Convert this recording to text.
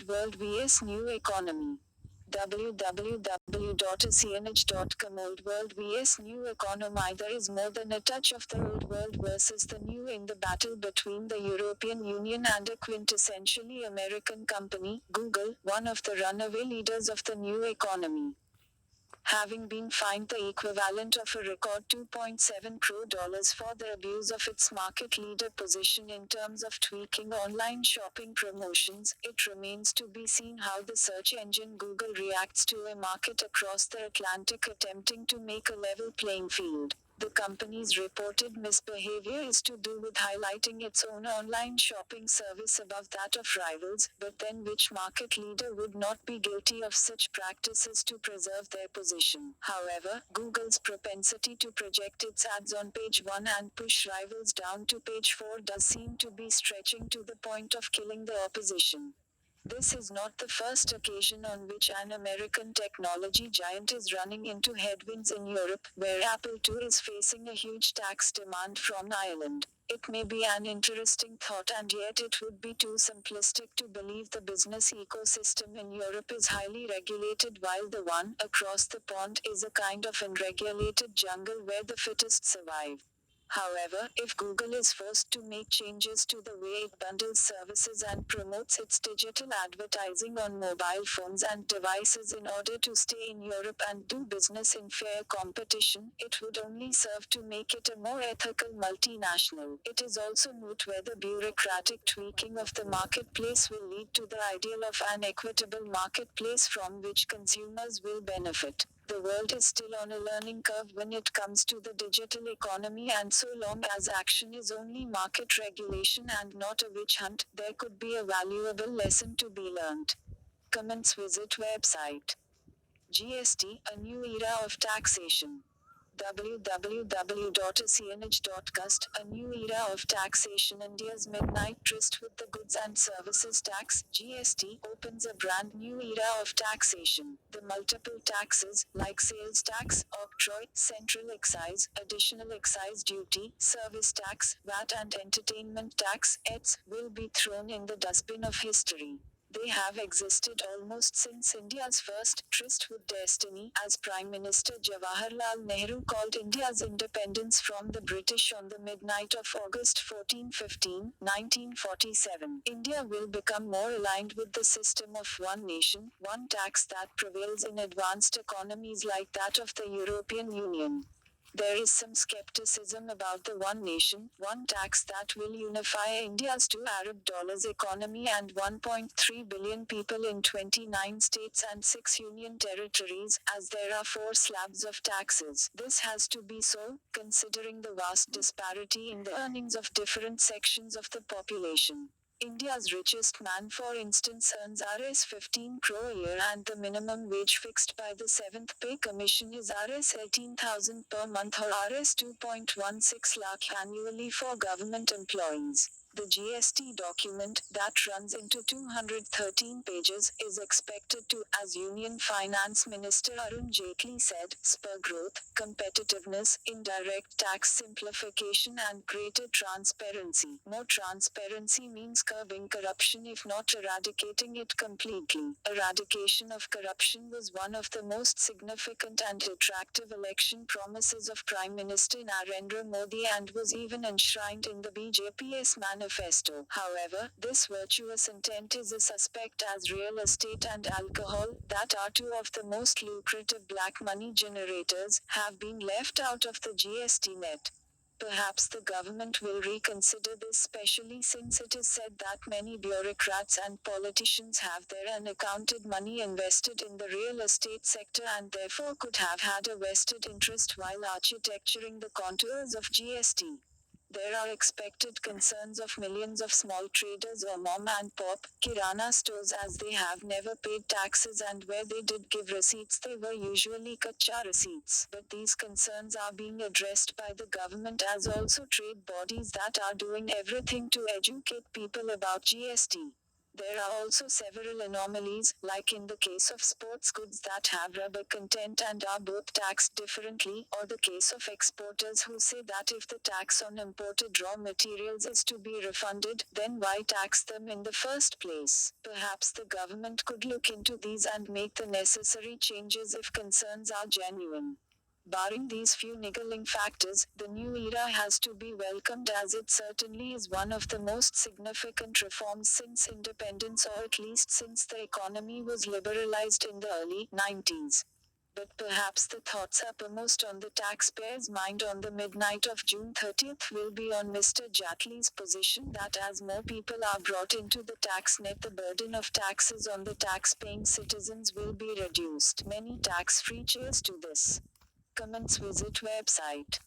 Old World vs New Economy. www.cnh.com. Old World vs New Economy. There is more than a touch of the Old World versus the New in the battle between the European Union and a quintessentially American company, Google, one of the runaway leaders of the new economy. Having been fined the equivalent of a record $2.7 crore for the abuse of its market leader position in terms of tweaking online shopping promotions, it remains to be seen how the search engine Google reacts to a market across the Atlantic attempting to make a level playing field. The company's reported misbehavior is to do with highlighting its own online shopping service above that of rivals, but then which market leader would not be guilty of such practices to preserve their position? However, Google's propensity to project its ads on page 1 and push rivals down to page 4 does seem to be stretching to the point of killing the opposition. This is not the first occasion on which an American technology giant is running into headwinds in Europe, where Apple too is facing a huge tax demand from Ireland. It may be an interesting thought, and yet it would be too simplistic to believe the business ecosystem in Europe is highly regulated while the one across the pond is a kind of unregulated jungle where the fittest survive. However, if Google is forced to make changes to the way it bundles services and promotes its digital advertising on mobile phones and devices in order to stay in Europe and do business in fair competition, it would only serve to make it a more ethical multinational. It is also moot whether bureaucratic tweaking of the marketplace will lead to the ideal of an equitable marketplace from which consumers will benefit. The world is still on a learning curve when it comes to the digital economy, and so long as action is only market regulation and not a witch hunt, there could be a valuable lesson to be learned. Comments. Visit website. GST, a new era of taxation. www.cnh.cust, a new era of taxation. India's midnight tryst with the goods and services tax (GST) opens a brand new era of taxation. The multiple taxes, like sales tax, octroi, central excise, additional excise duty, service tax, VAT and entertainment tax, etc., will be thrown in the dustbin of history. They have existed almost since India's first tryst with destiny, as Prime Minister Jawaharlal Nehru called India's independence from the British on the midnight of August 14-15, 1947. India will become more aligned with the system of one nation, one tax that prevails in advanced economies like that of the European Union. There is some skepticism about the one nation, one tax that will unify India's two Arab dollars economy and 1.3 billion people in 29 states and 6 union territories, as there are 4 slabs of taxes. This has to be so, considering the vast disparity in the earnings of different sections of the population. India's richest man, for instance, earns Rs 15 crore a year, and the minimum wage fixed by the 7th Pay Commission is Rs 18,000 per month or Rs 2.16 lakh annually for government employees. The GST document, that runs into 213 pages, is expected to, as Union Finance Minister Arun Jaitley said, spur growth, competitiveness, indirect tax simplification and greater transparency. More transparency means curbing corruption, if not eradicating it completely. Eradication of corruption was one of the most significant and attractive election promises of Prime Minister Narendra Modi and was even enshrined in the BJP's manifesto. However, this virtuous intent is as suspect as real estate and alcohol, that are two of the most lucrative black money generators, have been left out of the GST net. Perhaps the government will reconsider this, especially since it is said that many bureaucrats and politicians have their unaccounted money invested in the real estate sector and therefore could have had a vested interest while architecturing the contours of GST. There are expected concerns of millions of small traders or mom and pop kirana stores, as they have never paid taxes, and where they did give receipts they were usually kacha receipts. But these concerns are being addressed by the government, as also trade bodies that are doing everything to educate people about GST. There are also several anomalies, like in the case of sports goods that have rubber content and are both taxed differently, or the case of exporters who say that if the tax on imported raw materials is to be refunded, then why tax them in the first place? Perhaps the government could look into these and make the necessary changes if concerns are genuine. Barring these few niggling factors, the new era has to be welcomed as it certainly is one of the most significant reforms since independence, or at least since the economy was liberalized in the early 90s. But perhaps the thoughts uppermost on the taxpayer's mind on the midnight of June 30th will be on Mr. Jatli's position that as more people are brought into the tax net, the burden of taxes on the tax-paying citizens will be reduced. Many tax-free. Cheers to this. Comments. Visit website.